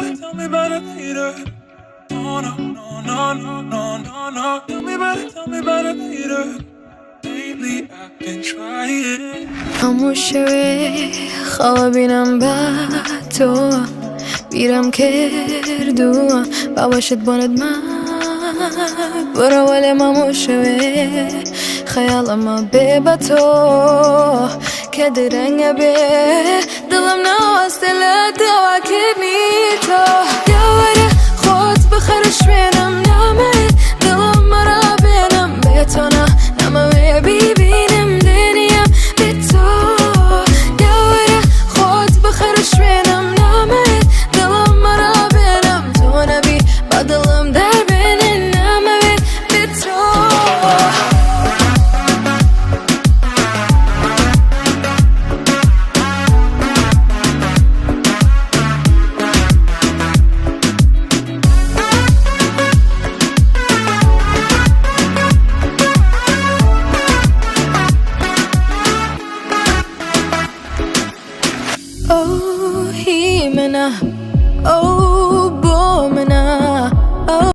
tell me about it later. No, no, no, no, no, no, no, no. Tell me about it later. Lately I've been trying. خاموشه خوابینم با تو بیرم کردو باباشت باند من برو ولی ماموشه خیالم به تو که درنگ به دلم نواستلت واکنی تو دوره خود بخرش بینم نامه دلم مرا بینم به تو نمه ببینم دنیم به تو دوره خود بخرش بینم نامه دلم مرا بینم تو نبی با دلم در بین نمه به تو Oh, he mena, oh, bo mena.